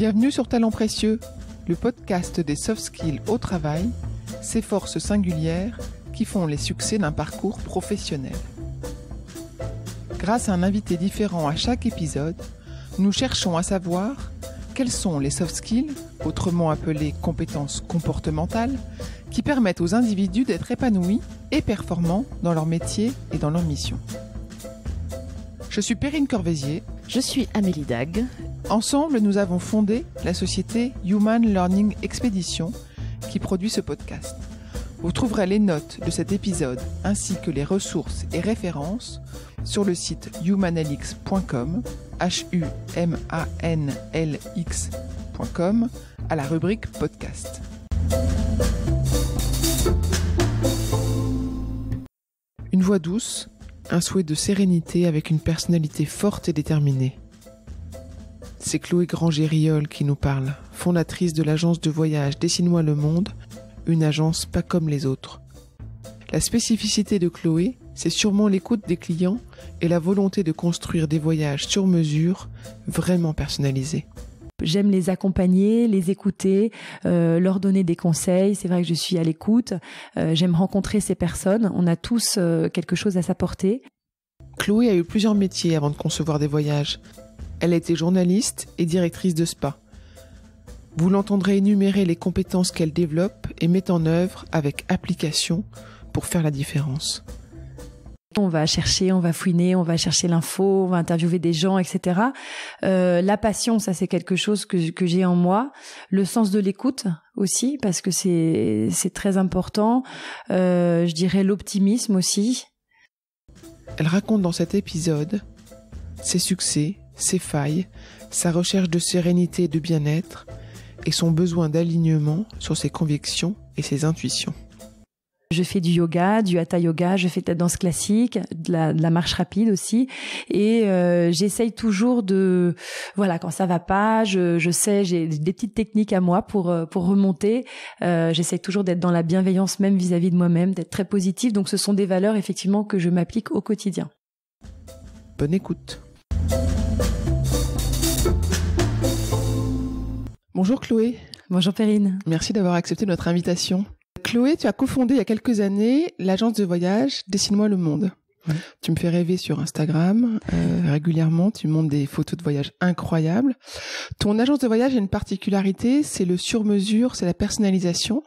Bienvenue sur Talents Précieux, le podcast des soft skills au travail, ces forces singulières qui font les succès d'un parcours professionnel. Grâce à un invité différent à chaque épisode, nous cherchons à savoir quels sont les soft skills, autrement appelés compétences comportementales, qui permettent aux individus d'être épanouis et performants dans leur métier et dans leur mission. Je suis Perrine Corvézier. Je suis Amélie Dag. Ensemble, nous avons fondé la société Human Learning Expedition qui produit ce podcast. Vous trouverez les notes de cet épisode ainsi que les ressources et références sur le site humanlx.com, humanlx.com, à la rubrique podcast. Une voix douce, un souhait de sérénité avec une personnalité forte et déterminée. C'est Chloé Granger-Riol qui nous parle, fondatrice de l'agence de voyage Dessine-moi le monde, une agence pas comme les autres. La spécificité de Chloé, c'est sûrement l'écoute des clients et la volonté de construire des voyages sur mesure, vraiment personnalisés. J'aime les accompagner, les écouter, leur donner des conseils. C'est vrai que je suis à l'écoute. J'aime rencontrer ces personnes. On a tous quelque chose à s'apporter. Chloé a eu plusieurs métiers avant de concevoir des voyages. Elle a été journaliste et directrice de spa. Vous l'entendrez énumérer les compétences qu'elle développe et met en œuvre avec application pour faire la différence. On va chercher, on va fouiner, on va chercher l'info, on va interviewer des gens, etc. La passion, ça c'est quelque chose que j'ai en moi. Le sens de l'écoute aussi, parce que c'est très important. Je dirais l'optimisme aussi. Elle raconte dans cet épisode ses succès, ses failles, sa recherche de sérénité et de bien-être et son besoin d'alignement sur ses convictions et ses intuitions. Je fais du yoga, du hatha yoga, je fais de la danse classique, de la marche rapide aussi, et j'essaye toujours de, voilà, quand ça va pas, je sais, j'ai des petites techniques à moi pour remonter. J'essaye toujours d'être dans la bienveillance même vis-à-vis de moi-même, d'être très positive. Donc ce sont des valeurs effectivement que je m'applique au quotidien. Bonne écoute. Bonjour Chloé. Bonjour Perrine. Merci d'avoir accepté notre invitation. Chloé, tu as cofondé il y a quelques années l'agence de voyage Dessine-moi le monde. Ouais. Tu me fais rêver sur Instagram régulièrement, tu montres des photos de voyage incroyables. Ton agence de voyage a une particularité, c'est le sur-mesure, c'est la personnalisation.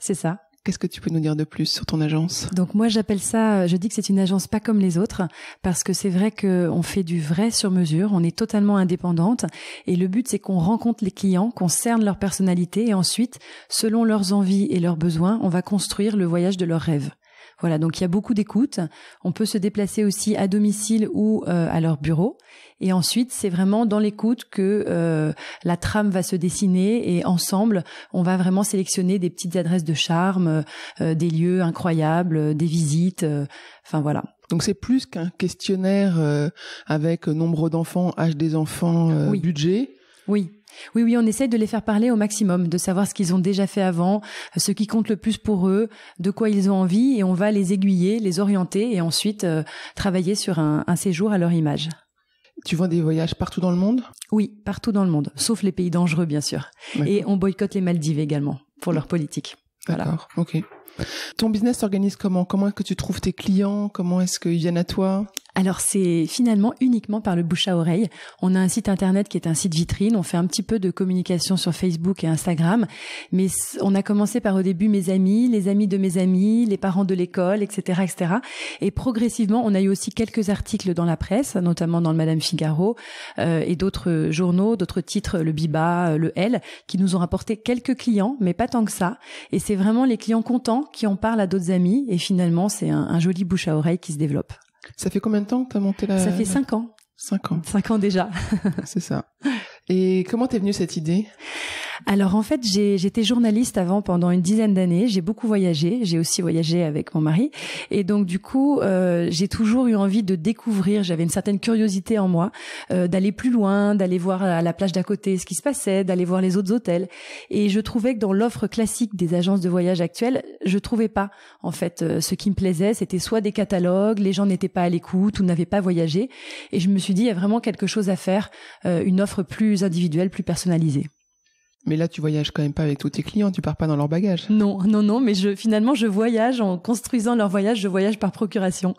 C'est ça. Qu'est-ce que tu peux nous dire de plus sur ton agence ? Donc moi j'appelle ça, je dis que c'est une agence pas comme les autres parce que c'est vrai qu'on fait du vrai sur mesure, on est totalement indépendante et le but c'est qu'on rencontre les clients, qu'on cerne leur personnalité et ensuite, selon leurs envies et leurs besoins, on va construire le voyage de leurs rêves. Voilà, donc il y a beaucoup d'écoute. On peut se déplacer aussi à domicile ou à leur bureau. Et ensuite, c'est vraiment dans l'écoute que la trame va se dessiner et ensemble, on va vraiment sélectionner des petites adresses de charme, des lieux incroyables, des visites. Enfin voilà. Donc c'est plus qu'un questionnaire avec nombre d'enfants, âge des enfants, oui. Budget. Oui. Oui, on essaie de les faire parler au maximum, de savoir ce qu'ils ont déjà fait avant, ce qui compte le plus pour eux, de quoi ils ont envie, et on va les aiguiller, les orienter, et ensuite travailler sur un séjour à leur image. Tu vois des voyages partout dans le monde ? Oui, partout dans le monde, sauf les pays dangereux, bien sûr. D'accord. Et on boycotte les Maldives également, pour leur politique. D'accord, voilà. Ok. Ton business s'organise comment ? Comment est-ce que tu trouves tes clients ? Comment est-ce qu'ils viennent à toi ? Alors c'est finalement uniquement par le bouche à oreille. On a un site internet qui est un site vitrine. On fait un petit peu de communication sur Facebook et Instagram. Mais on a commencé par au début mes amis, les amis de mes amis, les parents de l'école, etc., etc. Et progressivement, on a eu aussi quelques articles dans la presse, notamment dans le Madame Figaro et d'autres journaux, d'autres titres, le Biba, le Elle, qui nous ont rapporté quelques clients, mais pas tant que ça. Et c'est vraiment les clients contents qui en parlent à d'autres amis. Et finalement, c'est un joli bouche à oreille qui se développe. Ça fait combien de temps que tu as monté la... Ça fait 5 ans. 5 ans. 5 ans déjà. C'est ça. Et comment t'es venue cette idée ? Alors en fait, j'étais journaliste avant pendant une dizaine d'années. J'ai beaucoup voyagé. J'ai aussi voyagé avec mon mari. Et donc du coup, j'ai toujours eu envie de découvrir. J'avais une certaine curiosité en moi, d'aller plus loin, d'aller voir à la plage d'à côté ce qui se passait, d'aller voir les autres hôtels. Et je trouvais que dans l'offre classique des agences de voyage actuelles, je trouvais pas en fait ce qui me plaisait. C'était soit des catalogues, les gens n'étaient pas à l'écoute ou n'avaient pas voyagé. Et je me suis dit, il y a vraiment quelque chose à faire, une offre plus individuelle, plus personnalisée. Mais là, tu voyages quand même pas avec tous tes clients, tu pars pas dans leur bagage. Non, mais finalement, je voyage en construisant leur voyage, je voyage par procuration.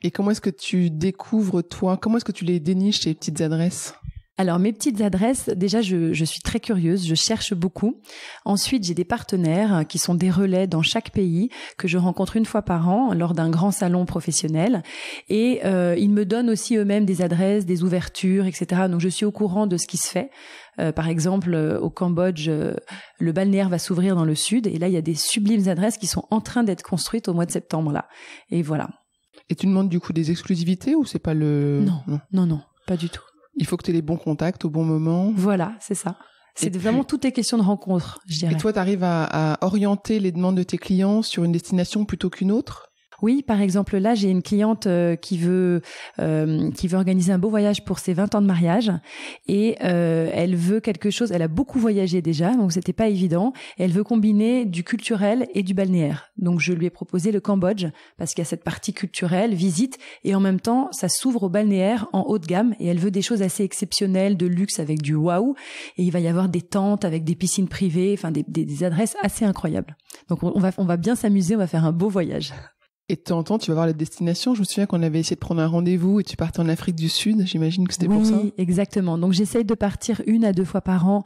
Et comment est-ce que tu découvres, toi, comment est-ce que tu les déniches, ces petites adresses ? Alors, mes petites adresses, déjà, je suis très curieuse, je cherche beaucoup. Ensuite, j'ai des partenaires qui sont des relais dans chaque pays que je rencontre une fois par an lors d'un grand salon professionnel. Et ils me donnent aussi eux-mêmes des adresses, des ouvertures, etc. Donc, je suis au courant de ce qui se fait. Par exemple, au Cambodge, le balnéaire va s'ouvrir dans le sud. Et là, il y a des sublimes adresses qui sont en train d'être construites au mois de septembre, là. Et voilà. Et tu demandes du coup des exclusivités ou c'est pas le... Non, pas du tout. Il faut que tu aies les bons contacts au bon moment. Voilà, c'est ça. C'est vraiment toutes les questions de rencontre, je dirais. Et toi, tu arrives à orienter les demandes de tes clients sur une destination plutôt qu'une autre ? Oui, par exemple, là, j'ai une cliente qui veut organiser un beau voyage pour ses 20 ans de mariage et elle veut quelque chose. Elle a beaucoup voyagé déjà, donc c'était pas évident. Et elle veut combiner du culturel et du balnéaire. Donc, je lui ai proposé le Cambodge parce qu'il y a cette partie culturelle, visite, et en même temps, ça s'ouvre au balnéaire en haut de gamme. Et elle veut des choses assez exceptionnelles, de luxe avec du waouh. Et il va y avoir des tentes avec des piscines privées, enfin des adresses assez incroyables. Donc, on va bien s'amuser, on va faire un beau voyage. Et de temps en temps, tu vas voir la destination. Je me souviens qu'on avait essayé de prendre un rendez-vous et tu partais en Afrique du Sud. J'imagine que c'était pour ça. Oui, exactement. Donc, j'essaye de partir 1 à 2 fois par an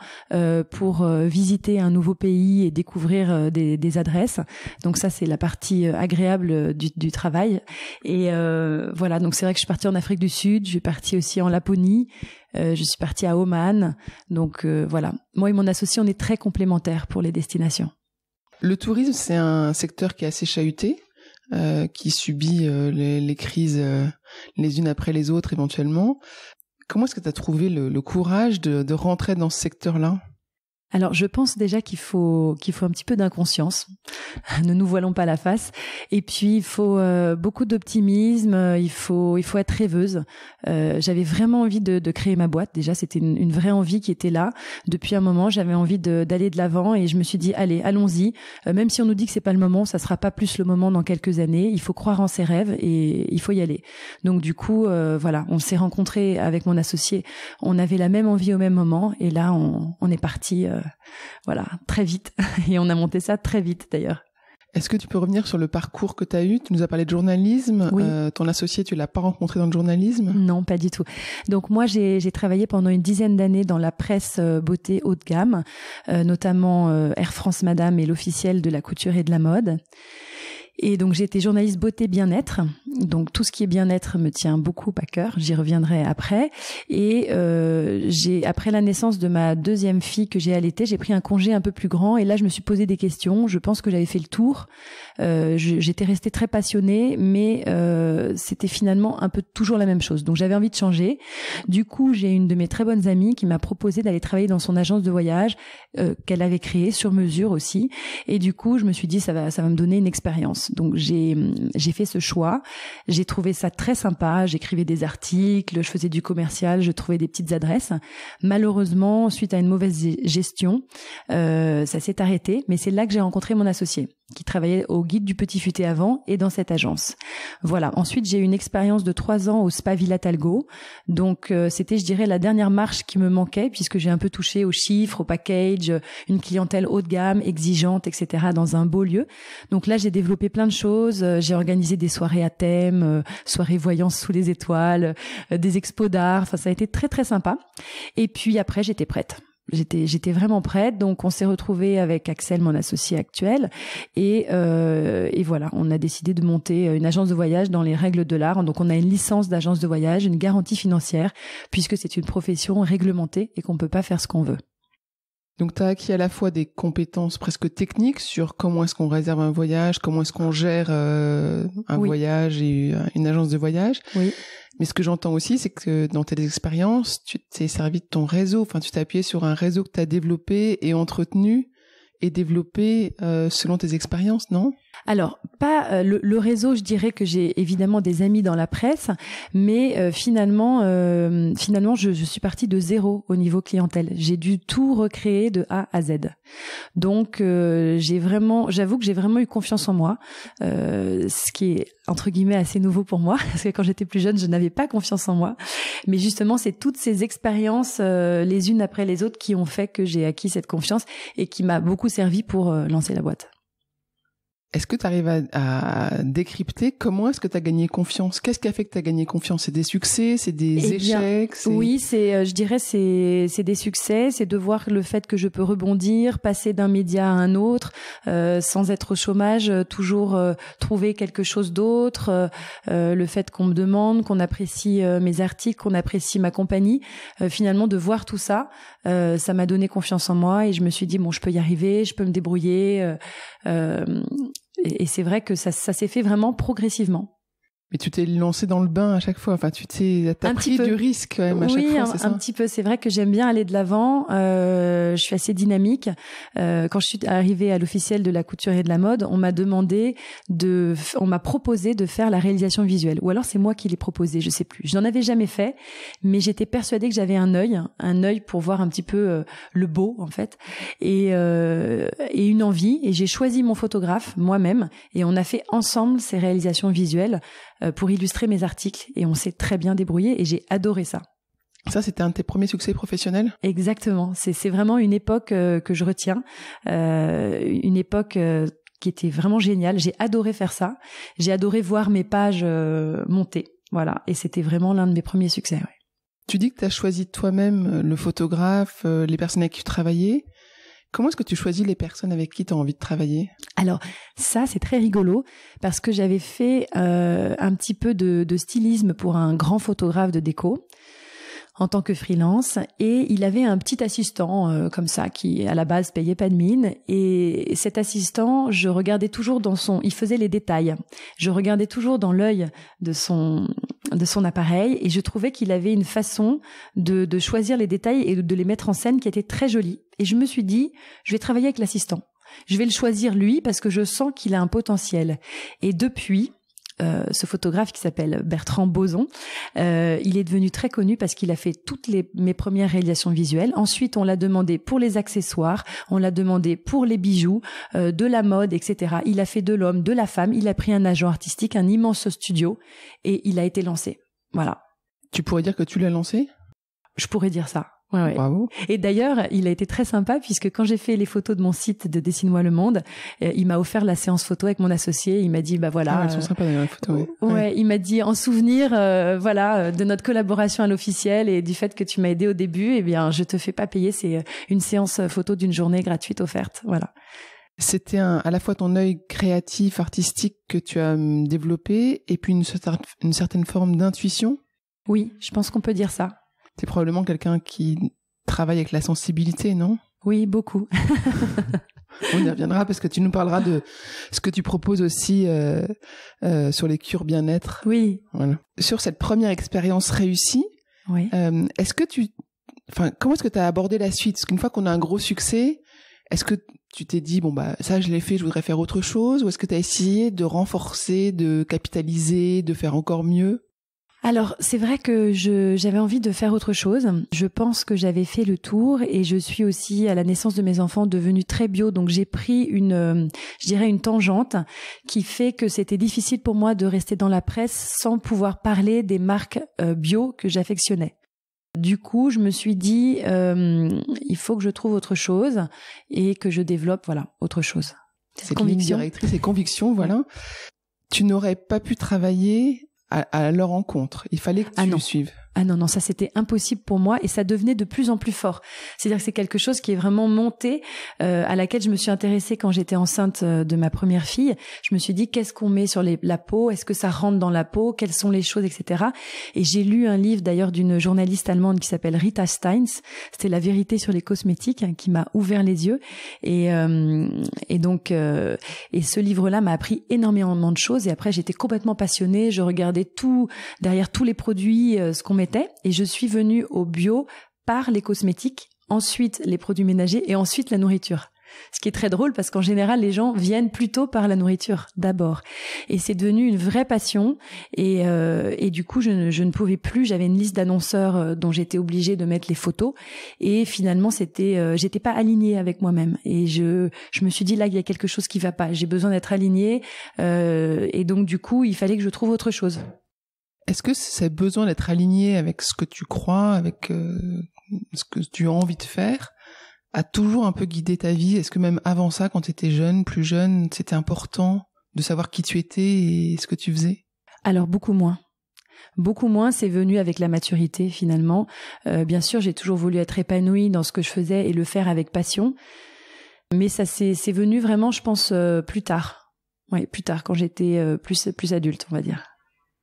pour visiter un nouveau pays et découvrir des adresses. Donc, ça, c'est la partie agréable du travail. Et voilà, donc c'est vrai que je suis partie en Afrique du Sud. Je suis partie aussi en Laponie. Je suis partie à Oman. Donc, voilà. Moi et mon associé, on est très complémentaires pour les destinations. Le tourisme, c'est un secteur qui est assez chahuté. Qui subit les crises les unes après les autres éventuellement. Comment est-ce que tu as trouvé le courage de rentrer dans ce secteur-là ? Alors, je pense déjà qu'il faut un petit peu d'inconscience. Ne nous voilons pas la face. Et puis, il faut beaucoup d'optimisme. Il faut être rêveuse. J'avais vraiment envie de créer ma boîte. Déjà, c'était une vraie envie qui était là. Depuis un moment, j'avais envie d'aller de l'avant et je me suis dit, allez, allons-y. Même si on nous dit que c'est pas le moment, ça sera pas plus le moment dans quelques années. Il faut croire en ses rêves et il faut y aller. Donc, du coup, voilà, on s'est rencontrés avec mon associé. On avait la même envie au même moment et là, on est parti. Voilà, très vite. Et on a monté ça très vite d'ailleurs. Est-ce que tu peux revenir sur le parcours que tu as eu ? Tu nous as parlé de journalisme. Oui. Ton associé, tu l'as pas rencontré dans le journalisme ? Non, pas du tout. Donc moi, j'ai travaillé pendant une dizaine d'années dans la presse beauté haut de gamme, notamment Air France Madame et l'Officiel de la couture et de la mode. Et donc, j'ai été journaliste beauté bien-être. Donc, tout ce qui est bien-être me tient beaucoup à cœur. J'y reviendrai après. Et après la naissance de ma deuxième fille que j'ai allaitée, j'ai pris un congé un peu plus grand. Et là, je me suis posé des questions. Je pense que j'avais fait le tour. J'étais restée très passionnée, mais c'était finalement un peu toujours la même chose. Donc, j'avais envie de changer. Du coup, j'ai une de mes très bonnes amies qui m'a proposé d'aller travailler dans son agence de voyage qu'elle avait créée sur mesure aussi. Et du coup, je me suis dit, ça va me donner une expérience. Donc j'ai fait ce choix, j'ai trouvé ça très sympa, j'écrivais des articles, je faisais du commercial, je trouvais des petites adresses. Malheureusement, suite à une mauvaise gestion, ça s'est arrêté, mais c'est là que j'ai rencontré mon associé qui travaillait au Guide du Petit Futé avant et dans cette agence. Voilà. Ensuite, j'ai eu une expérience de 3 ans au Spa Villa Talgo. Donc, c'était, je dirais, la dernière marche qui me manquait puisque j'ai un peu touché aux chiffres, au package, une clientèle haut de gamme, exigeante, etc. dans un beau lieu. Donc là, j'ai développé plein de choses. J'ai organisé des soirées à thème, soirées voyance sous les étoiles, des expos d'art. Enfin, ça a été très, très sympa. Et puis après, j'étais prête. J'étais vraiment prête, donc on s'est retrouvés avec Axel, mon associé actuel, et voilà, on a décidé de monter une agence de voyage dans les règles de l'art. Donc on a une licence d'agence de voyage, une garantie financière, puisque c'est une profession réglementée et qu'on peut pas faire ce qu'on veut. Donc tu as acquis à la fois des compétences presque techniques sur comment est-ce qu'on réserve un voyage, comment est-ce qu'on gère un voyage et une agence de voyage. Oui. Mais ce que j'entends aussi, c'est que dans tes expériences, tu t'es servi de ton réseau. Enfin, tu t'es appuyé sur un réseau que tu as développé et entretenu et développé selon tes expériences, non ? Alors, pas le réseau, je dirais que j'ai évidemment des amis dans la presse, mais finalement, je suis partie de zéro au niveau clientèle. J'ai dû tout recréer de A à Z. Donc, j'avoue que j'ai vraiment eu confiance en moi, ce qui est entre guillemets assez nouveau pour moi, parce que quand j'étais plus jeune, je n'avais pas confiance en moi. Mais justement, c'est toutes ces expériences, les unes après les autres, qui ont fait que j'ai acquis cette confiance et qui m'a beaucoup servi pour lancer la boîte. Est-ce que tu arrives à décrypter comment est-ce que tu as gagné confiance? Qu'est-ce qui a fait que tu as gagné confiance? C'est des succès, c'est des échecs? Oui, je dirais c'est des succès, c'est de voir le fait que je peux rebondir, passer d'un média à un autre, sans être au chômage, toujours trouver quelque chose d'autre, le fait qu'on me demande, qu'on apprécie mes articles, qu'on apprécie ma compagnie, finalement de voir tout ça, ça m'a donné confiance en moi et je me suis dit bon, je peux y arriver, je peux me débrouiller. Et c'est vrai que ça s'est fait vraiment progressivement. Mais tu t'es lancé dans le bain à chaque fois. Enfin, t'as pris du risque quand même à chaque fois, c'est ça? Oui, un petit peu. C'est vrai que j'aime bien aller de l'avant. Je suis assez dynamique. Quand je suis arrivée à l'officiel de la couture et de la mode, on m'a proposé de faire la réalisation visuelle. Ou alors c'est moi qui l'ai proposé, je sais plus. Je n'en avais jamais fait, mais j'étais persuadée que j'avais un œil pour voir un petit peu le beau en fait, et une envie. Et j'ai choisi mon photographe moi-même, et on a fait ensemble ces réalisations visuelles pour illustrer mes articles et on s'est très bien débrouillé et j'ai adoré ça. Ça, c'était un de tes premiers succès professionnels? Exactement. C'est vraiment une époque que je retiens, une époque qui était vraiment géniale. J'ai adoré faire ça. J'ai adoré voir mes pages monter. Voilà. Et c'était vraiment l'un de mes premiers succès. Ouais. Tu dis que tu as choisi toi-même le photographe, les personnes avec qui tu travaillais. Comment est-ce que tu choisis les personnes avec qui tu as envie de travailler? Alors ça, c'est très rigolo parce que j'avais fait un petit peu de stylisme pour un grand photographe de déco en tant que freelance et il avait un petit assistant comme ça qui à la base payait pas de mine et cet assistant, je regardais toujours il faisait les détails. Je regardais toujours dans l'œil de son appareil et je trouvais qu'il avait une façon de choisir les détails et de les mettre en scène qui était très jolie. Et je me suis dit, je vais travailler avec l'assistant. Je vais le choisir lui parce que je sens qu'il a un potentiel. Et depuis, ce photographe qui s'appelle Bertrand Boson, il est devenu très connu parce qu'il a fait toutes mes premières réalisations visuelles. Ensuite, on l'a demandé pour les accessoires, on l'a demandé pour les bijoux, de la mode, etc. Il a fait de l'homme, de la femme. Il a pris un agent artistique, un immense studio et il a été lancé. Voilà. Tu pourrais dire que tu l'as lancé? Je pourrais dire ça. Ouais. Bravo. Et d'ailleurs, il a été très sympa puisque quand j'ai fait les photos de mon site de Dessine-moi le monde, il m'a offert la séance photo avec mon associé. Il m'a dit, bah voilà. Ah, elles sont sympas d'ailleurs les photos. Ouais, il m'a dit en souvenir, de notre collaboration à l'officiel et du fait que tu m'as aidé au début, eh bien, je te fais pas payer. C'est une séance photo d'une journée gratuite offerte. Voilà. C'était à la fois ton œil créatif, artistique que tu as développé et puis une certaine forme d'intuition. Oui, je pense qu'on peut dire ça. T'es probablement quelqu'un qui travaille avec la sensibilité, non? Oui, beaucoup. On y reviendra parce que tu nous parleras de ce que tu proposes aussi sur les cures bien-être. Oui. Voilà. Sur cette première expérience réussie, oui. comment est-ce que tu as abordé la suite? Parce qu'une fois qu'on a un gros succès, est-ce que tu t'es dit, bon, bah, ça, je l'ai fait, je voudrais faire autre chose? Ou est-ce que tu as essayé de renforcer, de capitaliser, de faire encore mieux? Alors, c'est vrai que j'avais envie de faire autre chose. Je pense que j'avais fait le tour et je suis aussi, à la naissance de mes enfants, devenue très bio. Donc, j'ai pris une tangente qui fait que c'était difficile pour moi de rester dans la presse sans pouvoir parler des marques bio que j'affectionnais. Du coup, je me suis dit, il faut que je trouve autre chose et que je développe, autre chose. C'est conviction. Directrice et conviction, voilà. Tu n'aurais pas pu travailler à leur rencontre. Il fallait que tu le suives. Ah non, ça c'était impossible pour moi et ça devenait de plus en plus fort. C'est-à-dire que c'est quelque chose qui est vraiment monté, à laquelle je me suis intéressée quand j'étais enceinte de ma première fille. Je me suis dit, qu'est-ce qu'on met sur la peau? Est-ce que ça rentre dans la peau? Quelles sont les choses, etc. Et j'ai lu un livre d'ailleurs d'une journaliste allemande qui s'appelle Rita Steins. C'était La vérité sur les cosmétiques, qui m'a ouvert les yeux. Et ce livre-là m'a appris énormément de choses. Et après, j'étais complètement passionnée. Je regardais derrière tous les produits, ce qu'on mettait. Et je suis venue au bio par les cosmétiques, ensuite les produits ménagers et ensuite la nourriture. Ce qui est très drôle parce qu'en général, les gens viennent plutôt par la nourriture d'abord. Et c'est devenu une vraie passion. Et du coup, je ne pouvais plus. J'avais une liste d'annonceurs dont j'étais obligée de mettre les photos. Et finalement, j'étais pas alignée avec moi-même. Et je me suis dit, là, il y a quelque chose qui va pas. J'ai besoin d'être alignée. Et donc, du coup, il fallait que je trouve autre chose. Est-ce que c'est besoin d'être aligné avec ce que tu crois, avec ce que tu as envie de faire, a toujours un peu guidé ta vie? Est-ce que même avant ça, quand tu étais jeune, plus jeune, c'était important de savoir qui tu étais et ce que tu faisais? Alors, beaucoup moins. Beaucoup moins, c'est venu avec la maturité finalement. Bien sûr, j'ai toujours voulu être épanouie dans ce que je faisais et le faire avec passion. Mais ça c'est venu vraiment, je pense, plus tard. Oui, plus tard, quand j'étais plus adulte, on va dire.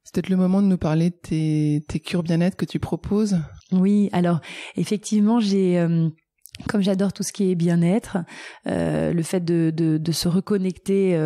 C'est peut-être le moment de nous parler de tes cures bien-être que tu proposes. Oui, alors effectivement, comme j'adore tout ce qui est bien-être, le fait de se reconnecter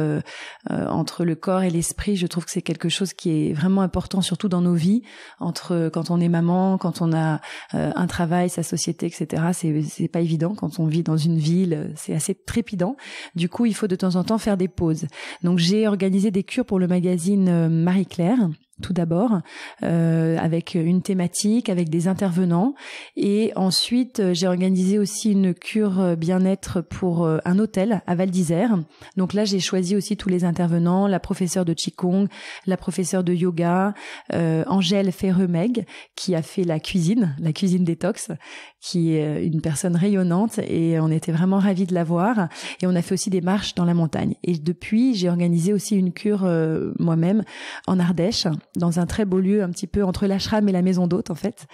entre le corps et l'esprit, je trouve que c'est quelque chose qui est vraiment important, surtout dans nos vies, entre quand on est maman, quand on a un travail, sa société, etc. C'est pas évident quand on vit dans une ville, c'est assez trépidant. Du coup, il faut de temps en temps faire des pauses. Donc, j'ai organisé des cures pour le magazine Marie-Claire. Tout d'abord, avec une thématique, avec des intervenants. Et ensuite, j'ai organisé aussi une cure bien-être pour un hôtel à Val d'Isère. Donc là, j'ai choisi aussi tous les intervenants, la professeure de Qigong, la professeure de yoga, Angèle Ferremeg, qui a fait la cuisine détox, qui est une personne rayonnante. Et on était vraiment ravis de la voir. Et on a fait aussi des marches dans la montagne. Et depuis, j'ai organisé aussi une cure moi-même en Ardèche, dans un très beau lieu, un petit peu entre l'ashram et la maison d'hôte en fait.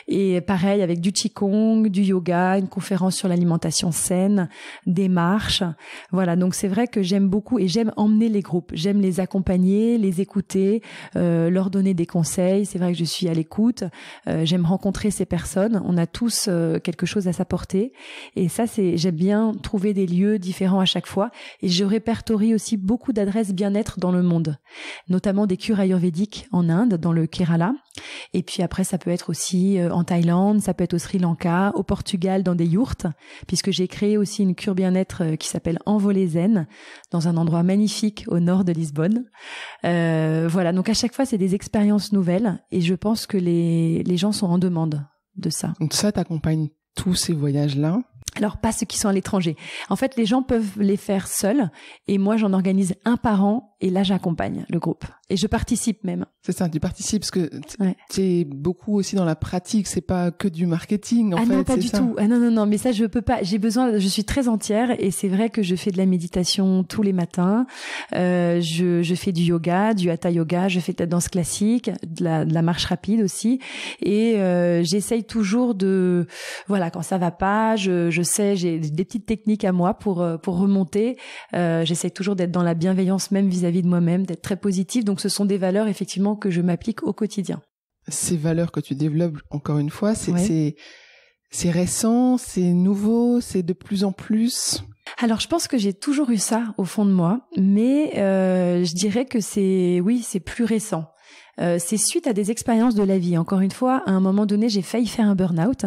Et pareil, avec du qigong, du yoga, une conférence sur l'alimentation saine, des marches. Voilà, donc c'est vrai que j'aime beaucoup et j'aime emmener les groupes. J'aime les accompagner, les écouter, leur donner des conseils. C'est vrai que je suis à l'écoute. J'aime rencontrer ces personnes. On a tous quelque chose à s'apporter. Et ça, j'aime bien trouver des lieux différents à chaque fois. Et je répertorie aussi beaucoup d'adresses bien-être dans le monde, notamment des cures ayurvédiques en Inde, dans le Kerala. Et puis après, ça peut être aussi en Thaïlande, ça peut être au Sri Lanka, au Portugal, dans des yourtes, puisque j'ai créé aussi une cure bien-être qui s'appelle Envolée Zen, dans un endroit magnifique au nord de Lisbonne. Voilà, donc à chaque fois, c'est des expériences nouvelles et je pense que les gens sont en demande de ça. Donc ça, t'accompagnes tous ces voyages-là? Alors, pas ceux qui sont à l'étranger. En fait, les gens peuvent les faire seuls et moi, j'en organise un par an et là, j'accompagne le groupe. Et je participe même. C'est ça, tu participes parce que tu es beaucoup aussi dans la pratique, c'est pas que du marketing en fait. Ah non, pas du tout. Ah non, mais ça, je peux pas. Je suis très entière et c'est vrai que je fais de la méditation tous les matins. Je fais du yoga, du hatha yoga, je fais de la danse classique, de la marche rapide aussi. Et j'essaye toujours voilà, quand ça va pas, je sais, j'ai des petites techniques à moi pour remonter. J'essaye toujours d'être dans la bienveillance même vis-à-vis de moi-même, d'être très positive. Donc ce sont des valeurs effectivement que je m'applique au quotidien. Ces valeurs que tu développes, encore une fois, c'est récent, c'est nouveau, c'est de plus en plus. Alors je pense que j'ai toujours eu ça au fond de moi, mais je dirais que c'est plus récent. C'est suite à des expériences de la vie. Encore une fois, à un moment donné, j'ai failli faire un burn-out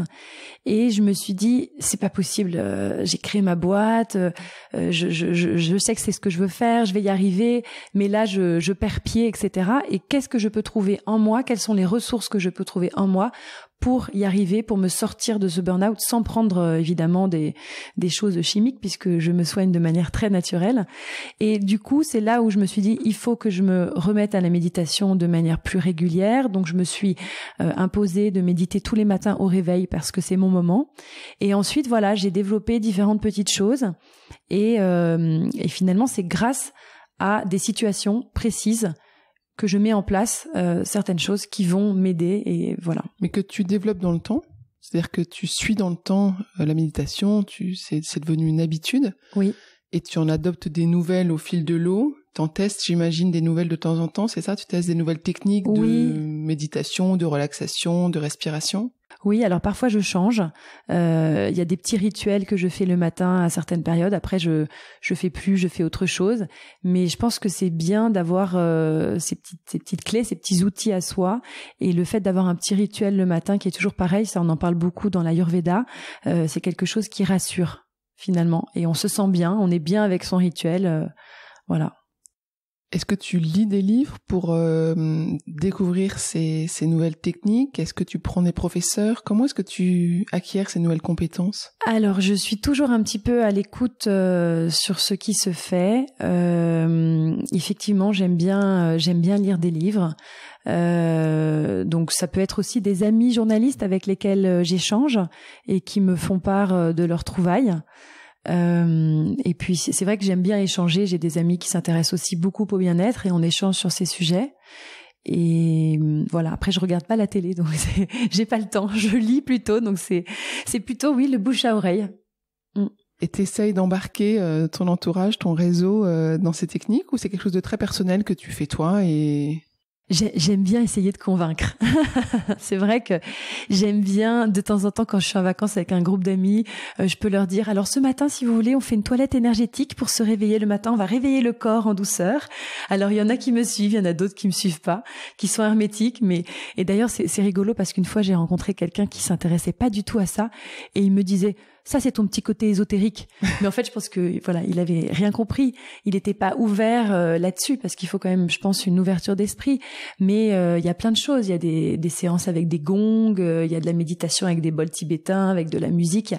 et je me suis dit, c'est pas possible. J'ai créé ma boîte, je sais que c'est ce que je veux faire, je vais y arriver, mais là, je perds pied, etc. Et qu'est-ce que je peux trouver en moi? Quelles sont les ressources que je peux trouver en moi pour y arriver, pour me sortir de ce burn-out sans prendre évidemment des choses chimiques puisque je me soigne de manière très naturelle. Et du coup, c'est là où je me suis dit, il faut que je me remette à la méditation de manière plus régulière. Donc, je me suis imposée de méditer tous les matins au réveil parce que c'est mon moment. Et ensuite, voilà, j'ai développé différentes petites choses. Et finalement, c'est grâce à des situations précises que je mets en place certaines choses qui vont m'aider et voilà. Mais que tu développes dans le temps, c'est-à-dire que tu suis dans le temps la méditation, c'est devenu une habitude. Oui. Et tu en adoptes des nouvelles au fil de l'eau. T'en testes, j'imagine, des nouvelles de temps en temps, c'est ça? Tu testes des nouvelles techniques de méditation, de relaxation, de respiration? Oui, alors parfois je change. Il y a des petits rituels que je fais le matin à certaines périodes. Après, je fais plus, je fais autre chose. Mais je pense que c'est bien d'avoir ces petites clés, ces petits outils à soi. Et le fait d'avoir un petit rituel le matin qui est toujours pareil, ça on en parle beaucoup dans l'Ayurveda, c'est quelque chose qui rassure finalement. Et on se sent bien, on est bien avec son rituel. Voilà. Est-ce que tu lis des livres pour découvrir ces nouvelles techniques? Est-ce que tu prends des professeurs? Comment est-ce que tu acquiers ces nouvelles compétences? Alors, je suis toujours un petit peu à l'écoute sur ce qui se fait. Effectivement, j'aime bien lire des livres. Donc, ça peut être aussi des amis journalistes avec lesquels j'échange et qui me font part de leurs trouvailles. Et puis c'est vrai que j'aime bien échanger. J'ai des amis qui s'intéressent aussi beaucoup au bien-être et on échange sur ces sujets. Et voilà. Après, je regarde pas la télé, donc j'ai pas le temps. Je lis plutôt, donc c'est plutôt le bouche à oreille. Et t'essayes d'embarquer ton entourage, ton réseau dans ces techniques, ou c'est quelque chose de très personnel que tu fais toi et... J'aime bien essayer de convaincre. C'est vrai que j'aime bien, de temps en temps, quand je suis en vacances avec un groupe d'amis, je peux leur dire, alors ce matin, si vous voulez, on fait une toilette énergétique pour se réveiller le matin, on va réveiller le corps en douceur. Alors, il y en a qui me suivent, il y en a d'autres qui me suivent pas, qui sont hermétiques, et d'ailleurs, c'est rigolo parce qu'une fois, j'ai rencontré quelqu'un qui s'intéressait pas du tout à ça, et il me disait, ça, c'est ton petit côté ésotérique. Mais en fait, je pense que voilà, il avait rien compris. Il n'était pas ouvert là-dessus parce qu'il faut quand même, je pense, une ouverture d'esprit. Mais il y a plein de choses. Il y a des séances avec des gongs, il y a de la méditation avec des bols tibétains, avec de la musique.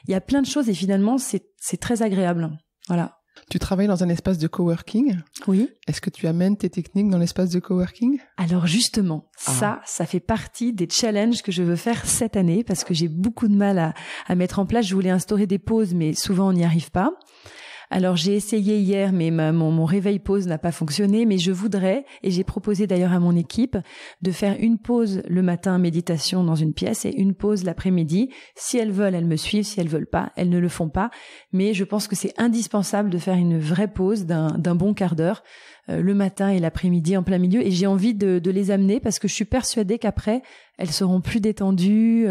Il y a plein de choses et finalement, c'est très agréable. Voilà. Tu travailles dans un espace de coworking. Oui. Est-ce que tu amènes tes techniques dans l'espace de coworking? Alors justement, ça fait partie des challenges que je veux faire cette année parce que j'ai beaucoup de mal à mettre en place. Je voulais instaurer des pauses, mais souvent on n'y arrive pas. Alors j'ai essayé hier, mais mon réveil pause n'a pas fonctionné, mais je voudrais, et j'ai proposé d'ailleurs à mon équipe, de faire une pause le matin, méditation dans une pièce, et une pause l'après-midi. Si elles veulent, elles me suivent, si elles veulent pas, elles ne le font pas. Mais je pense que c'est indispensable de faire une vraie pause d'un bon quart d'heure, le matin et l'après-midi en plein milieu, et j'ai envie de les amener parce que je suis persuadée qu'après, elles seront plus détendues,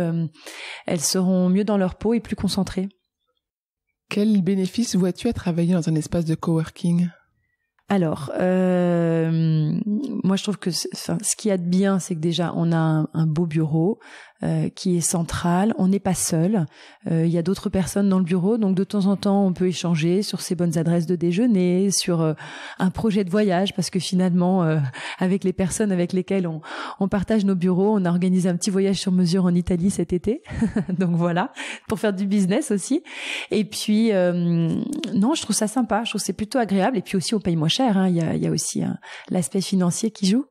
elles seront mieux dans leur peau et plus concentrées. Quel bénéfice vois-tu à travailler dans un espace de coworking? Alors, moi je trouve que ce qu'il y a de bien, c'est que déjà on a un beau bureau qui est central. On n'est pas seul. Il y a d'autres personnes dans le bureau, donc de temps en temps on peut échanger sur ses bonnes adresses de déjeuner, sur un projet de voyage, parce que finalement avec les personnes avec lesquelles on partage nos bureaux, on a organisé un petit voyage sur mesure en Italie cet été. Donc voilà, pour faire du business aussi. Et puis non, je trouve ça sympa. Je trouve que c'est plutôt agréable. Et puis aussi on paye moins cher. Hein. Il y a aussi l'aspect financier qui joue.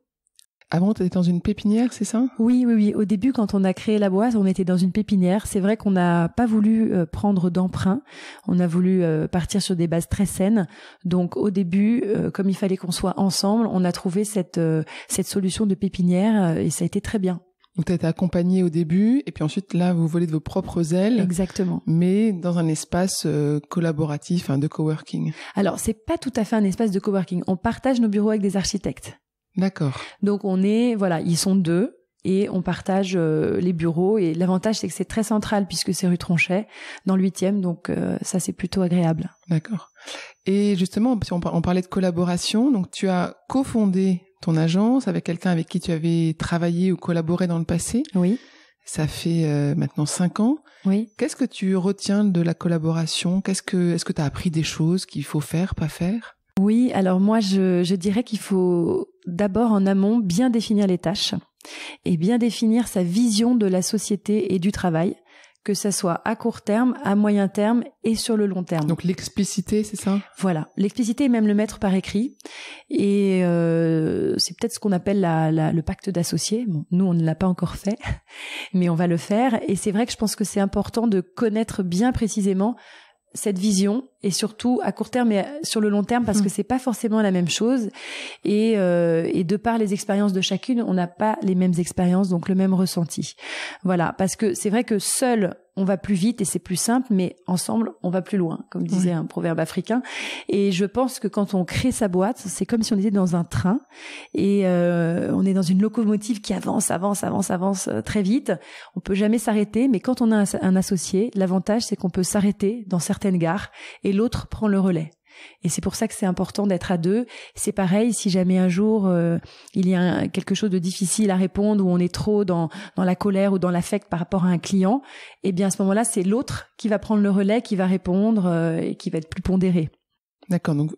Avant, tu étais dans une pépinière, c'est ça? Oui. Au début, quand on a créé la boîte, on était dans une pépinière. C'est vrai qu'on n'a pas voulu prendre d'emprunt. On a voulu partir sur des bases très saines. Donc, au début, comme il fallait qu'on soit ensemble, on a trouvé cette solution de pépinière et ça a été très bien. Donc, tu as été accompagnée au début et puis ensuite, là, vous volez de vos propres ailes. Exactement. Mais dans un espace collaboratif, de coworking. Alors, c'est pas tout à fait un espace de coworking. On partage nos bureaux avec des architectes. D'accord. Donc ils sont 2 et on partage les bureaux et l'avantage c'est que c'est très central puisque c'est rue Tronchet dans le 8e, donc ça c'est plutôt agréable. D'accord. Et justement, si on parlait de collaboration, donc tu as cofondé ton agence avec quelqu'un avec qui tu avais travaillé ou collaboré dans le passé. Oui. Ça fait maintenant 5 ans. Oui. Qu'est-ce que tu retiens de la collaboration? Est-ce que tu as appris des choses qu'il faut faire, pas faire? Oui, alors moi je dirais qu'il faut d'abord en amont bien définir les tâches et bien définir sa vision de la société et du travail, que ça soit à court terme, à moyen terme et sur le long terme. Donc l'expliciter, c'est ça? Voilà, l'expliciter et même le mettre par écrit. Et c'est peut-être ce qu'on appelle le pacte d'associés. Bon, nous, on ne l'a pas encore fait, mais on va le faire. Et c'est vrai que je pense que c'est important de connaître bien précisément cette vision et surtout à court terme et sur le long terme parce que c'est pas forcément la même chose et de par les expériences de chacune, on n'a pas les mêmes expériences donc le même ressenti. Voilà, parce que c'est vrai que seul on va plus vite et c'est plus simple, mais ensemble on va plus loin, comme disait un proverbe africain. Et je pense que quand on crée sa boîte, c'est comme si on était dans un train et on est dans une locomotive qui avance très vite. On peut jamais s'arrêter, mais quand on a un associé, l'avantage c'est qu'on peut s'arrêter dans certaines gares et l'autre prend le relais. Et c'est pour ça que c'est important d'être à deux. C'est pareil, si jamais un jour il y a quelque chose de difficile à répondre, ou on est trop dans la colère ou dans l'affect par rapport à un client, eh bien à ce moment-là, c'est l'autre qui va prendre le relais, qui va répondre et qui va être plus pondéré. D'accord, donc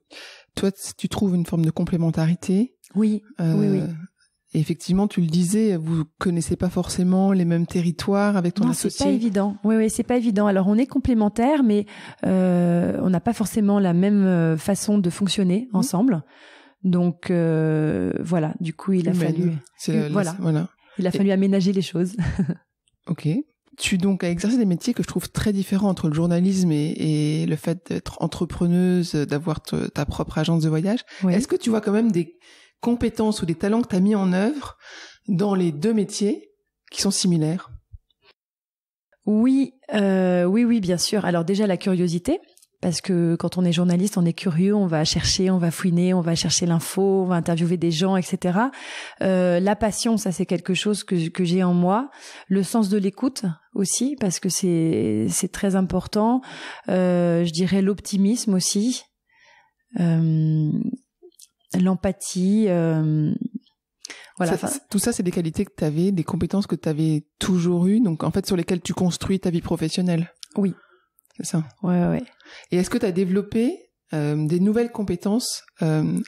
toi, tu trouves une forme de complémentarité. Oui, oui. Et effectivement, tu le disais, vous connaissez pas forcément les mêmes territoires avec ton associé. C'est pas évident. Oui, c'est pas évident. Alors, on est complémentaires, mais on n'a pas forcément la même façon de fonctionner ensemble. Donc, voilà. Du coup, il a fallu... Il a fallu aménager les choses. Ok. Tu donc as exercé des métiers que je trouve très différents entre le journalisme et le fait d'être entrepreneuse, d'avoir ta propre agence de voyage. Oui. Est-ce que tu vois quand même des compétences ou des talents que tu as mis en œuvre dans les deux métiers qui sont similaires? Oui, bien sûr. Alors déjà la curiosité, parce que quand on est journaliste, on est curieux, on va chercher, on va fouiner, on va chercher l'info, on va interviewer des gens, etc. La passion, ça c'est quelque chose que j'ai en moi. Le sens de l'écoute aussi, parce que c'est très important. Je dirais l'optimisme aussi. L'empathie, voilà. Tout ça, c'est des qualités que tu avais, des compétences que tu avais toujours eues, donc en fait sur lesquelles tu construis ta vie professionnelle. Oui. C'est ça. Ouais. Et est-ce que tu as développé des nouvelles compétences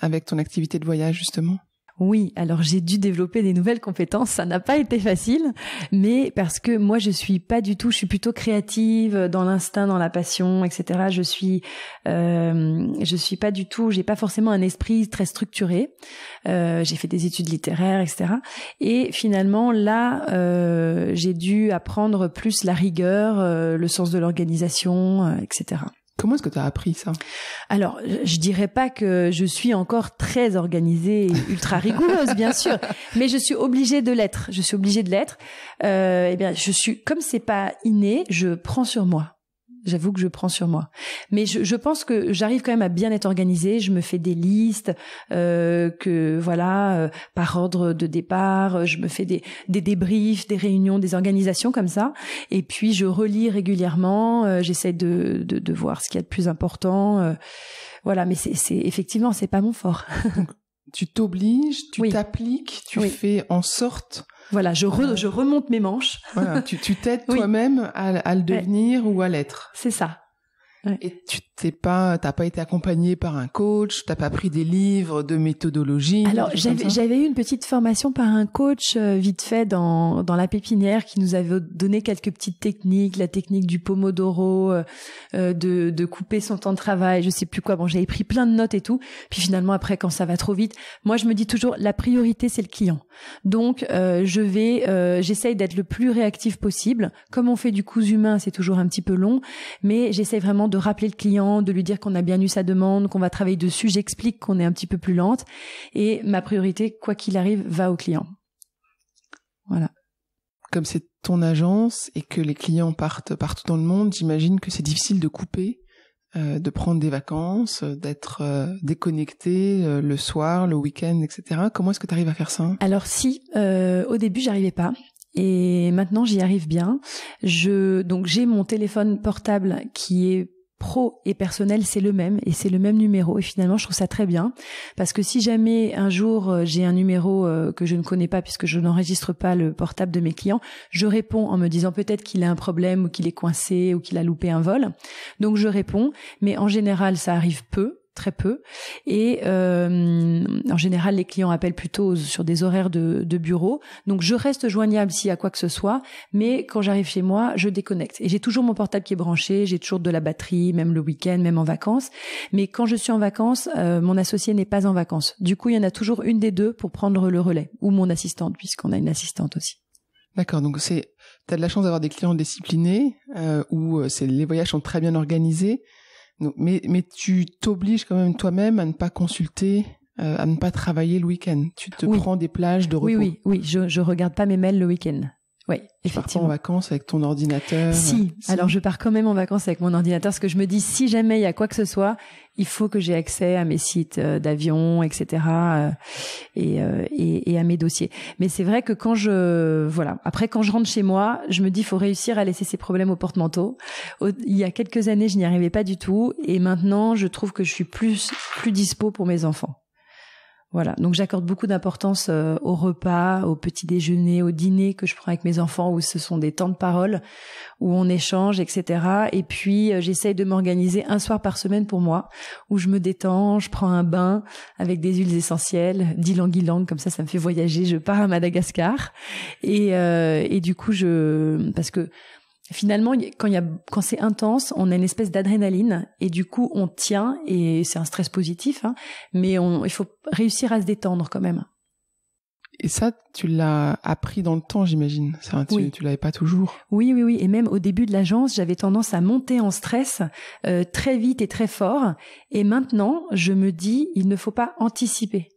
avec ton activité de voyage justement? Oui, alors j'ai dû développer des nouvelles compétences, ça n'a pas été facile, mais parce que moi je suis plutôt créative, dans l'instinct, dans la passion, etc. Je suis pas du tout, j'ai pas forcément un esprit très structuré. J'ai fait des études littéraires, etc. Et finalement là, j'ai dû apprendre plus la rigueur, le sens de l'organisation, etc. Comment est-ce que tu as appris ça? Alors, je dirais pas que je suis encore très organisée et ultra rigoureuse, bien sûr, mais je suis obligée de l'être. Eh bien, comme c'est pas inné, je prends sur moi. J'avoue que je prends sur moi. Mais je pense que j'arrive quand même à bien être organisée. Je me fais des listes, par ordre de départ. Je me fais des débriefs, des réunions, des organisations comme ça. Et puis, je relis régulièrement. J'essaie de voir ce qu'il y a de plus important. Voilà, mais effectivement, c'est pas mon fort. Donc, tu t'obliges, tu t'appliques, tu fais en sorte... Voilà, je remonte mes manches. Voilà, tu t'aides toi-même à le devenir ou à l'être. C'est ça. Ouais. Et t'as pas été accompagné par un coach, t'as pas pris des livres de méthodologie. Alors j'avais eu une petite formation par un coach vite fait dans la pépinière qui nous avait donné quelques petites techniques, la technique du pomodoro, de couper son temps de travail, je sais plus quoi. Bon, j'avais pris plein de notes et tout. Puis finalement après, quand ça va trop vite, moi je me dis toujours la priorité c'est le client. Donc j'essaye d'être le plus réactif possible. Comme on fait du cousu humain, c'est toujours un petit peu long, mais j'essaye vraiment de rappeler le client, de lui dire qu'on a bien eu sa demande, qu'on va travailler dessus. J'explique qu'on est un petit peu plus lente. Et ma priorité, quoi qu'il arrive, va au client. Voilà. Comme c'est ton agence et que les clients partent partout dans le monde, j'imagine que c'est difficile de couper, de prendre des vacances, d'être déconnecté le soir, le week-end, etc. Comment est-ce que tu arrives à faire ça? Alors au début, j'arrivais pas. Et maintenant, j'y arrive bien. Donc j'ai mon téléphone portable qui est pro et personnel, c'est le même et c'est le même numéro, et finalement je trouve ça très bien parce que si jamais un jour j'ai un numéro que je ne connais pas puisque je n'enregistre pas le portable de mes clients, je réponds en me disant peut-être qu'il a un problème ou qu'il est coincé ou qu'il a loupé un vol, donc je réponds, mais en général ça arrive très peu, et en général les clients appellent plutôt sur des horaires de bureau, donc je reste joignable s'il y a quoi que ce soit, mais quand j'arrive chez moi je déconnecte et j'ai toujours mon portable qui est branché, j'ai toujours de la batterie, même le week-end, même en vacances, mais quand je suis en vacances, mon associé n'est pas en vacances, du coup il y en a toujours une des deux pour prendre le relais, ou mon assistante puisqu'on a une assistante aussi. D'accord, donc t'as de la chance d'avoir des clients disciplinés où les voyages sont très bien organisés. Mais tu t'obliges quand même toi-même à ne pas consulter, à ne pas travailler le week-end. Tu te prends des plages de repos. Oui, je regarde pas mes mails le week-end. Oui, effectivement. Tu pars pas en vacances avec ton ordinateur? Si. Alors je pars quand même en vacances avec mon ordinateur parce que je me dis si jamais il y a quoi que ce soit, il faut que j'ai accès à mes sites d'avion, etc. Et à mes dossiers. Mais c'est vrai que après quand je rentre chez moi, je me dis faut réussir à laisser ces problèmes au porte-manteau. Il y a quelques années, je n'y arrivais pas du tout et maintenant, je trouve que je suis plus dispo pour mes enfants. Voilà, donc j'accorde beaucoup d'importance au repas, au petit déjeuner, au dîner que je prends avec mes enfants où ce sont des temps de parole, où on échange, etc. Et puis j'essaye de m'organiser un soir par semaine pour moi, où je me détends, je prends un bain avec des huiles essentielles, d'ylang-ylang, comme ça me fait voyager, je pars à Madagascar. Et du coup, parce que finalement, quand c'est intense, on a une espèce d'adrénaline et du coup, on tient et c'est un stress positif, hein, mais il faut réussir à se détendre quand même. Et ça, tu l'as appris dans le temps, j'imagine. Ça, oui. Tu l'avais pas toujours. Oui. Et même au début de l'agence, j'avais tendance à monter en stress très vite et très fort. Et maintenant, je me dis, il ne faut pas anticiper.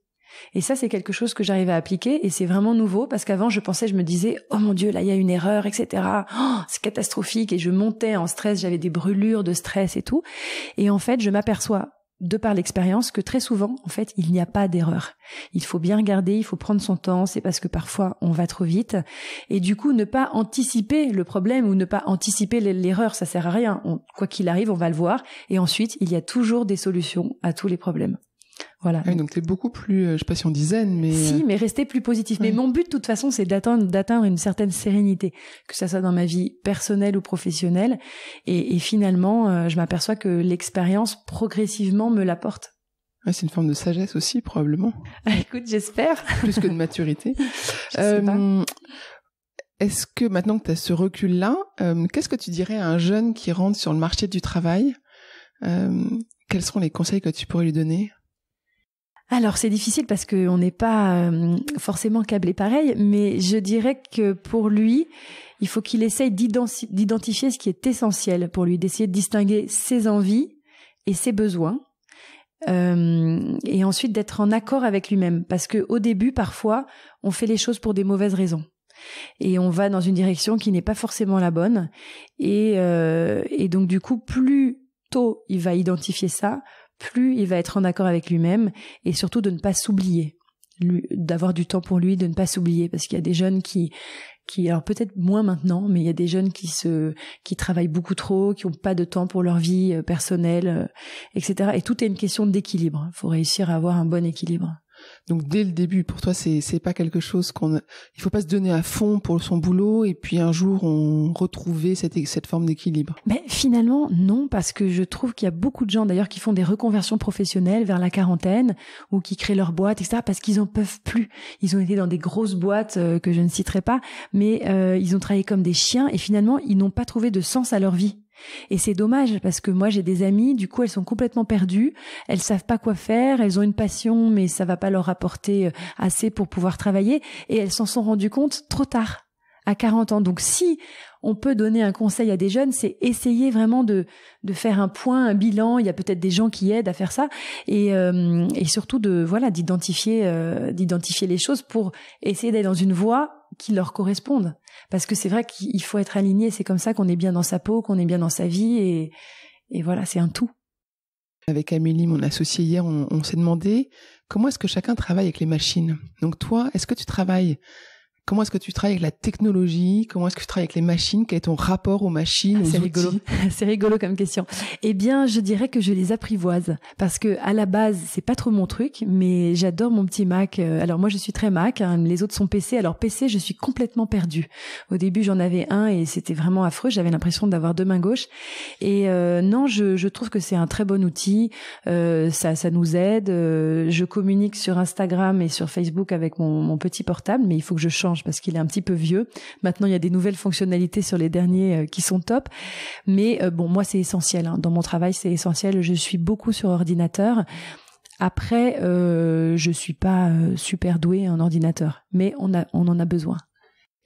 Et ça, c'est quelque chose que j'arrive à appliquer et c'est vraiment nouveau parce qu'avant, je me disais, oh mon Dieu, là, il y a une erreur, etc. Oh, c'est catastrophique et je montais en stress, j'avais des brûlures de stress et tout. Et en fait, je m'aperçois, de par l'expérience, que très souvent, en fait, il n'y a pas d'erreur. Il faut bien regarder, il faut prendre son temps, c'est parce que parfois, on va trop vite. Et du coup, ne pas anticiper le problème ou ne pas anticiper l'erreur, ça sert à rien. Quoi qu'il arrive, on va le voir. Et ensuite, il y a toujours des solutions à tous les problèmes. Voilà. Ah oui, donc t'es beaucoup plus, je sais pas si on dit zen, mais... Si, mais rester plus positif. Oui. Mais mon but, de toute façon, c'est d'atteindre une certaine sérénité, que ça soit dans ma vie personnelle ou professionnelle. Et finalement, je m'aperçois que l'expérience, progressivement, me l'apporte. Ouais, c'est une forme de sagesse aussi, probablement. Écoute, j'espère. Plus que de maturité. Je sais pas. Est-ce que, maintenant que tu as ce recul-là, qu'est-ce que tu dirais à un jeune qui rentre sur le marché du travail? Quels seront les conseils que tu pourrais lui donner? Alors, c'est difficile parce qu'on n'est pas forcément câblé pareil, mais je dirais que pour lui, il faut qu'il essaye d'identifier ce qui est essentiel pour lui, d'essayer de distinguer ses envies et ses besoins, et ensuite d'être en accord avec lui-même. Parce que au début, parfois, on fait les choses pour des mauvaises raisons. Et on va dans une direction qui n'est pas forcément la bonne. Et donc, du coup, plus tôt il va identifier ça, plus il va être en accord avec lui-même et surtout de ne pas s'oublier, d'avoir du temps pour lui, de ne pas s'oublier parce qu'il y a des jeunes qui alors peut-être moins maintenant, mais il y a des jeunes qui travaillent beaucoup trop, qui n'ont pas de temps pour leur vie personnelle, etc. Et tout est une question d'équilibre. Il faut réussir à avoir un bon équilibre. Donc dès le début, pour toi, c'est pas quelque chose il faut pas se donner à fond pour son boulot et puis un jour on retrouver cette forme d'équilibre. Mais finalement non, parce que je trouve qu'il y a beaucoup de gens d'ailleurs qui font des reconversions professionnelles vers la quarantaine ou qui créent leur boîte, etc. parce qu'ils en peuvent plus. Ils ont été dans des grosses boîtes que je ne citerai pas, mais ils ont travaillé comme des chiens et finalement ils n'ont pas trouvé de sens à leur vie. Et c'est dommage parce que moi j'ai des amies, du coup elles sont complètement perdues, elles savent pas quoi faire, elles ont une passion mais ça va pas leur apporter assez pour pouvoir travailler et elles s'en sont rendues compte trop tard, à 40 ans. Donc si on peut donner un conseil à des jeunes, c'est essayer vraiment de faire un point, un bilan. Il y a peut-être des gens qui aident à faire ça et surtout d'identifier les choses pour essayer d'aller dans une voie qui leur corresponde. Parce que c'est vrai qu'il faut être aligné, c'est comme ça qu'on est bien dans sa peau, qu'on est bien dans sa vie et voilà, c'est un tout. Avec Amélie, mon associée hier, on s'est demandé comment est-ce que chacun travaille avec les machines. Donc toi, comment est-ce que tu travailles avec la technologie? Comment est-ce que tu travailles avec les machines? Quel est ton rapport aux machines, aux outils? Rigolo. C'est rigolo comme question. Eh bien, je dirais que je les apprivoise parce que à la base, c'est pas trop mon truc, mais j'adore mon petit Mac. Alors moi, je suis très Mac, hein, les autres sont PC. Alors PC, je suis complètement perdue. Au début, j'en avais un et c'était vraiment affreux. J'avais l'impression d'avoir deux mains gauches. Et non, je trouve que c'est un très bon outil. Ça nous aide. Je communique sur Instagram et sur Facebook avec mon petit portable, mais il faut que je change parce qu'il est un petit peu vieux. Maintenant, il y a des nouvelles fonctionnalités sur les derniers qui sont top. Mais bon, moi, c'est essentiel. Hein. Dans mon travail, c'est essentiel. Je suis beaucoup sur ordinateur. Après, je suis pas super douée en ordinateur, mais on en a besoin.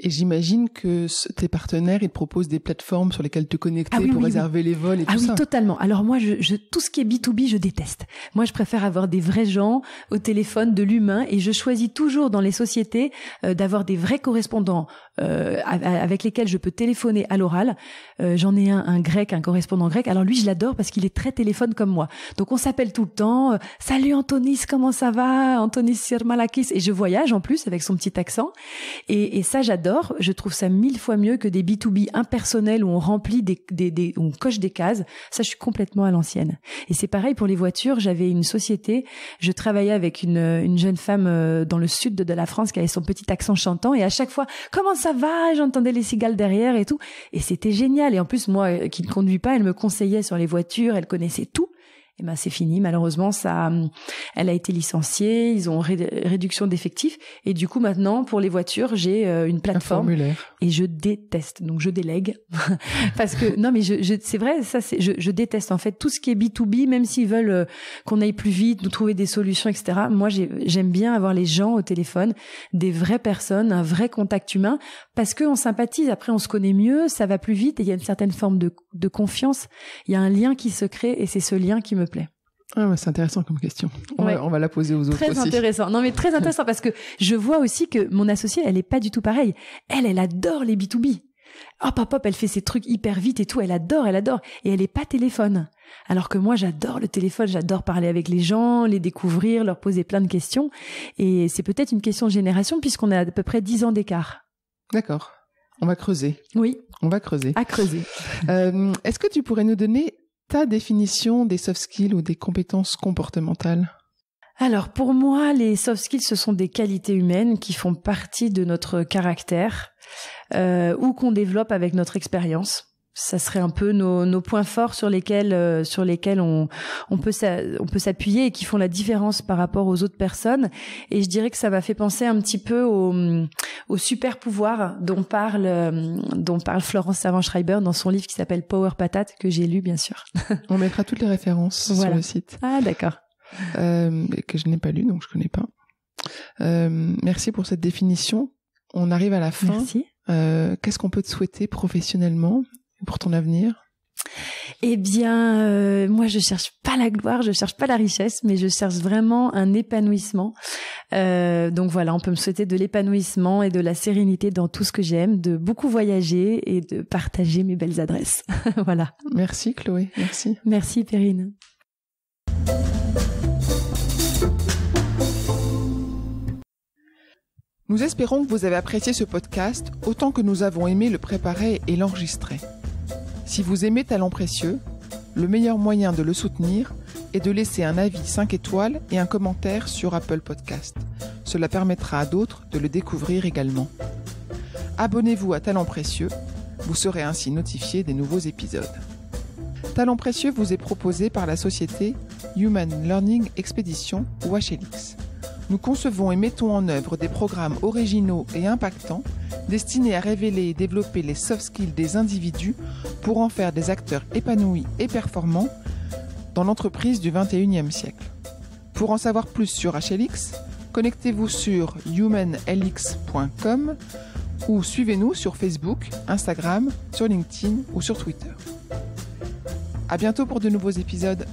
Et j'imagine que tes partenaires, ils te proposent des plateformes sur lesquelles te connecter pour réserver les vols et tout ça. Ah oui, totalement. Alors moi, tout ce qui est B2B, je déteste. Moi, je préfère avoir des vrais gens au téléphone, de l'humain, et je choisis toujours dans les sociétés d'avoir des vrais correspondants avec lesquels je peux téléphoner à l'oral. J'en ai un grec, un correspondant grec. Alors lui, je l'adore parce qu'il est très téléphone comme moi. Donc on s'appelle tout le temps. Salut Antonis, comment ça va? Antonis Sirmalakis. Et je voyage en plus avec son petit accent. Et ça, j'adore. Je trouve ça 1000 fois mieux que des B2B impersonnels où on remplit où on coche des cases. Ça, je suis complètement à l'ancienne. Et c'est pareil pour les voitures. J'avais une société, je travaillais avec une jeune femme dans le sud de la France qui avait son petit accent chantant, et à chaque fois, comment ça va? J'entendais les cigales derrière et tout. Et c'était génial. Et en plus, moi, qui ne conduis pas, elle me conseillait sur les voitures, elle connaissait tout. Et ben c'est fini, malheureusement, elle a été licenciée, ils ont réduction d'effectifs, et du coup maintenant pour les voitures j'ai une plateforme, un formulaire. Et je déteste, donc je délègue parce que non mais c'est vrai, ça je déteste en fait tout ce qui est B2B, même s'ils veulent qu'on aille plus vite, nous trouver des solutions, etc. Moi j'aime bien avoir les gens au téléphone, des vraies personnes, un vrai contact humain, parce que on sympathise, après on se connaît mieux, ça va plus vite et il y a une certaine forme de confiance, il y a un lien qui se crée et c'est ce lien qui me plaît. Ah ouais, c'est intéressant comme question. On va la poser aux autres très aussi. Très intéressant. Non mais très intéressant parce que je vois aussi que mon associée, elle est pas du tout pareille. Elle adore les B2B. Hop, elle fait ses trucs hyper vite et tout. Elle adore. Et elle est pas téléphone. Alors que moi, j'adore le téléphone. J'adore parler avec les gens, les découvrir, leur poser plein de questions. Et c'est peut-être une question de génération puisqu'on a à peu près 10 ans d'écart. D'accord. On va creuser. Oui. On va creuser. À creuser. Est-ce que tu pourrais nous donner ta définition des soft skills ou des compétences comportementales? Alors, pour moi, les soft skills, ce sont des qualités humaines qui font partie de notre caractère ou qu'on développe avec notre expérience. Ça serait un peu nos points forts sur lesquels on peut s'appuyer et qui font la différence par rapport aux autres personnes. Et je dirais que ça m'a fait penser un petit peu au super pouvoir dont parle Florence Servan-Schreiber dans son livre qui s'appelle Power Patate, que j'ai lu bien sûr. On mettra toutes les références sur le site. Ah d'accord. Que je n'ai pas lu, donc je connais pas. Merci pour cette définition. On arrive à la fin. Merci. Qu'est-ce qu'on peut te souhaiter professionnellement pour ton avenir? Eh bien, moi, je cherche pas la gloire, je cherche pas la richesse, mais je cherche vraiment un épanouissement. Donc voilà, on peut me souhaiter de l'épanouissement et de la sérénité dans tout ce que j'aime, de beaucoup voyager et de partager mes belles adresses. Voilà. Merci Chloé, merci. Merci Perrine. Nous espérons que vous avez apprécié ce podcast autant que nous avons aimé le préparer et l'enregistrer. Si vous aimez Talents Précieux, le meilleur moyen de le soutenir est de laisser un avis 5 étoiles et un commentaire sur Apple Podcast. Cela permettra à d'autres de le découvrir également. Abonnez-vous à Talents Précieux, vous serez ainsi notifié des nouveaux épisodes. Talents Précieux vous est proposé par la société Human Learning Expedition ou HLX. Nous concevons et mettons en œuvre des programmes originaux et impactants destinés à révéler et développer les soft skills des individus pour en faire des acteurs épanouis et performants dans l'entreprise du 21e siècle. Pour en savoir plus sur HLX, connectez-vous sur humanlx.com ou suivez-nous sur Facebook, Instagram, sur LinkedIn ou sur Twitter. À bientôt pour de nouveaux épisodes.